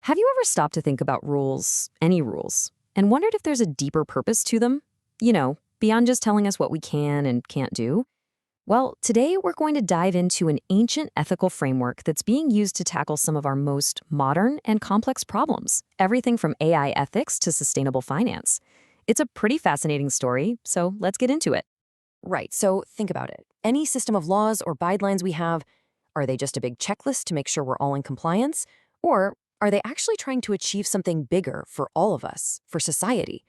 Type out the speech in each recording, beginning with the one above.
Have you ever stopped to think about rules, any rules, and wondered if there's a deeper purpose to them? Beyond just telling us what we can and can't do? Well, today we're going to dive into an ancient ethical framework that's being used to tackle some of our most modern and complex problems, everything from AI ethics to sustainable finance. It's a pretty fascinating story, so let's get into it. Right, so think about it. Any system of laws or guidelines we have, are they just a big checklist to make sure we're all in compliance? Or are they actually trying to achieve something bigger for all of us, for society?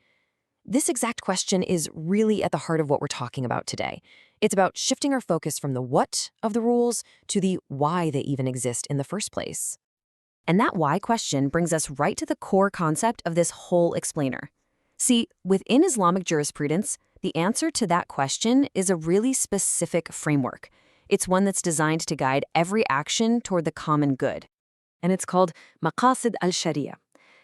This exact question is really at the heart of what we're talking about today. It's about shifting our focus from the what of the rules to the why they even exist in the first place. And that why question brings us right to the core concept of this whole explainer. See, within Islamic jurisprudence, the answer to that question is a really specific framework. It's one that's designed to guide every action toward the common good. And it's called Maqasid al Shariah.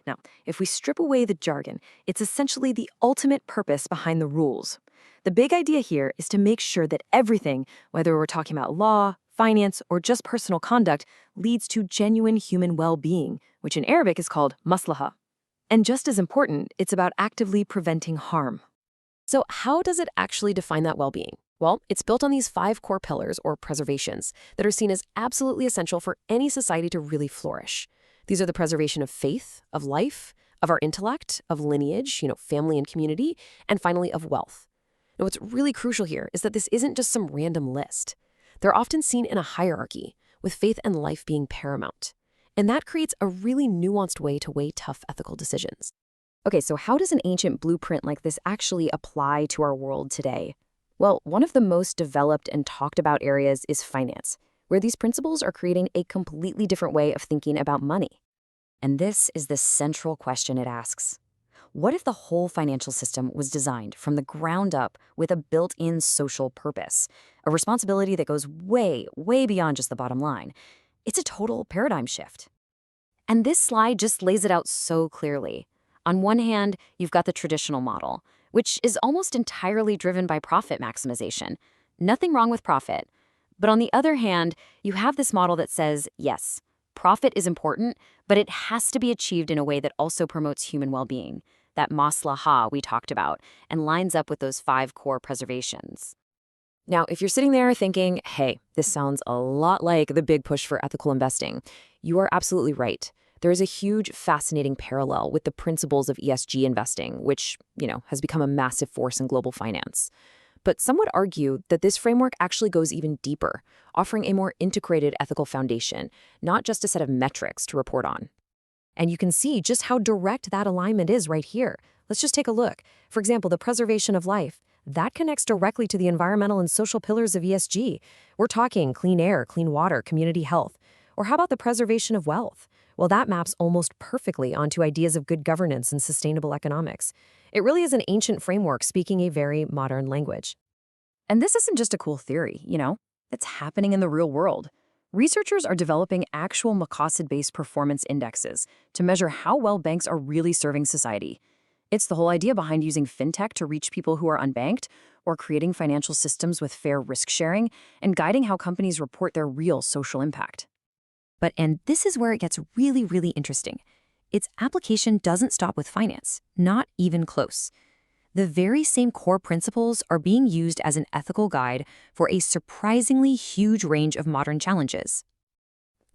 Now, if we strip away the jargon, it's essentially the ultimate purpose behind the rules. The big idea here is to make sure that everything, whether we're talking about law, finance, or just personal conduct, leads to genuine human well-being, which in Arabic is called maslaha. And just as important, it's about actively preventing harm. So how does it actually define that well-being? Well, it's built on these 5 core pillars or preservations that are seen as absolutely essential for any society to really flourish. These are the preservation of faith, of life, of our intellect, of lineage, family and community, and finally of wealth. Now, what's really crucial here is that this isn't just some random list. They're often seen in a hierarchy, with faith and life being paramount. And that creates a really nuanced way to weigh tough ethical decisions. Okay, so how does an ancient blueprint like this actually apply to our world today? Well, one of the most developed and talked about areas is finance, where these principles are creating a completely different way of thinking about money. And this is the central question it asks. What if the whole financial system was designed from the ground up with a built-in social purpose, a responsibility that goes way, way beyond just the bottom line? It's a total paradigm shift. And this slide just lays it out so clearly. On one hand, you've got the traditional model, which is almost entirely driven by profit maximization. Nothing wrong with profit. But on the other hand, you have this model that says, yes, profit is important, but it has to be achieved in a way that also promotes human well-being, that maslaha we talked about, and lines up with those 5 core preservations. Now, if you're sitting there thinking, hey, this sounds a lot like the big push for ethical investing, you are absolutely right. There is a huge, fascinating parallel with the principles of ESG investing, which, has become a massive force in global finance. But some would argue that this framework actually goes even deeper, offering a more integrated ethical foundation, not just a set of metrics to report on. And you can see just how direct that alignment is right here. Let's just take a look. For example, the preservation of life. That connects directly to the environmental and social pillars of ESG. We're talking clean air, clean water, community health. Or how about the preservation of wealth? Well, that maps almost perfectly onto ideas of good governance and sustainable economics. It really is an ancient framework speaking a very modern language. And this isn't just a cool theory, It's happening in the real world. Researchers are developing actual Maqasid-based performance indexes to measure how well banks are really serving society. It's the whole idea behind using fintech to reach people who are unbanked, or creating financial systems with fair risk sharing, and guiding how companies report their real social impact. And this is where it gets really, really interesting. Its application doesn't stop with finance, not even close. The very same core principles are being used as an ethical guide for a surprisingly huge range of modern challenges.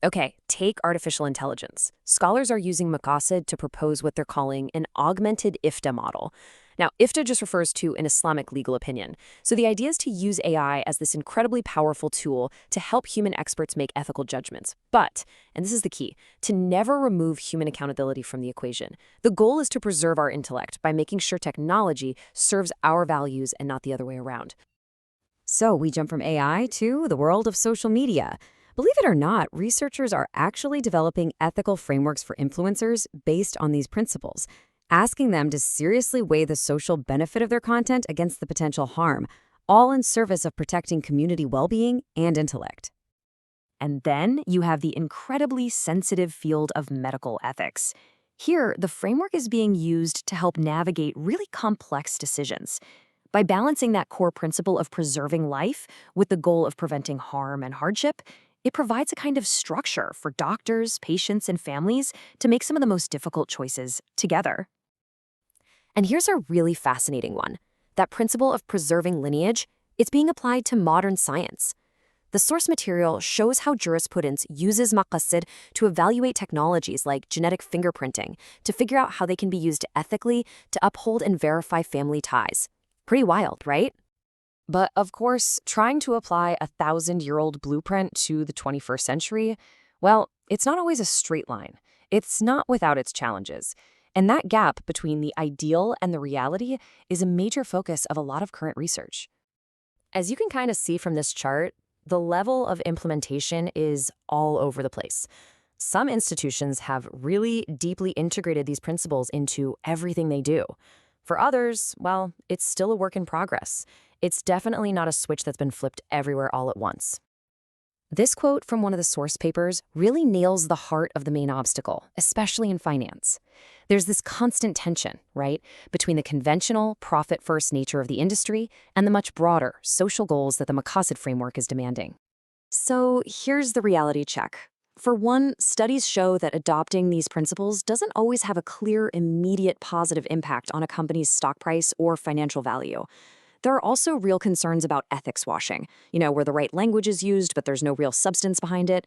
Okay, take artificial intelligence. Scholars are using Maqasid to propose what they're calling an augmented IFTA model. Now, IFTA just refers to an Islamic legal opinion. So the idea is to use AI as this incredibly powerful tool to help human experts make ethical judgments. But, and this is the key, to never remove human accountability from the equation. The goal is to preserve our intellect by making sure technology serves our values and not the other way around. So we jump from AI to the world of social media. Believe it or not, researchers are actually developing ethical frameworks for influencers based on these principles, asking them to seriously weigh the social benefit of their content against the potential harm, all in service of protecting community well-being and intellect. And then you have the incredibly sensitive field of medical ethics. Here, the framework is being used to help navigate really complex decisions. By balancing that core principle of preserving life with the goal of preventing harm and hardship, It provides a kind of structure for doctors, patients, and families to make some of the most difficult choices together. And here's a really fascinating one. That principle of preserving lineage, it's being applied to modern science. The source material shows how jurisprudence uses maqasid to evaluate technologies like genetic fingerprinting to figure out how they can be used ethically to uphold and verify family ties. Pretty wild, right? But of course, trying to apply a 1,000-year-old blueprint to the 21st century, well, it's not always a straight line. It's not without its challenges. And that gap between the ideal and the reality is a major focus of a lot of current research. As you can kind of see from this chart, the level of implementation is all over the place. Some institutions have really deeply integrated these principles into everything they do. For others, well, it's still a work in progress. It's definitely not a switch that's been flipped everywhere all at once. This quote from one of the source papers really nails the heart of the main obstacle, especially in finance. There's this constant tension, right, between the conventional, profit-first nature of the industry and the much broader social goals that the Maqasid framework is demanding. So here's the reality check. For one, studies show that adopting these principles doesn't always have a clear, immediate positive impact on a company's stock price or financial value. There are also real concerns about ethics washing, where the right language is used, but there's no real substance behind it.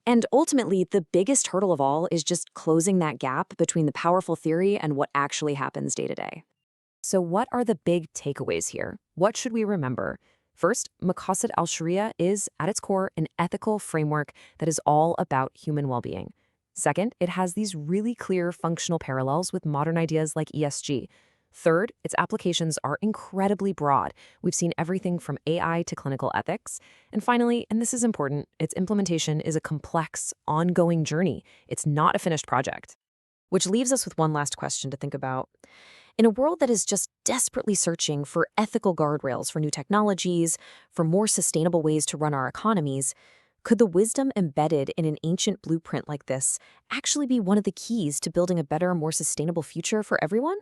And ultimately, the biggest hurdle of all is just closing that gap between the powerful theory and what actually happens day to day. So what are the big takeaways here? What should we remember? First, Maqasid al Shariah is, at its core, an ethical framework that is all about human well-being. Second, it has these really clear functional parallels with modern ideas like ESG. Third, its applications are incredibly broad. We've seen everything from AI to clinical ethics. And finally, and this is important, its implementation is a complex, ongoing journey. It's not a finished project. Which leaves us with one last question to think about. In a world that is just desperately searching for ethical guardrails for new technologies, for more sustainable ways to run our economies, could the wisdom embedded in an ancient blueprint like this actually be one of the keys to building a better, more sustainable future for everyone?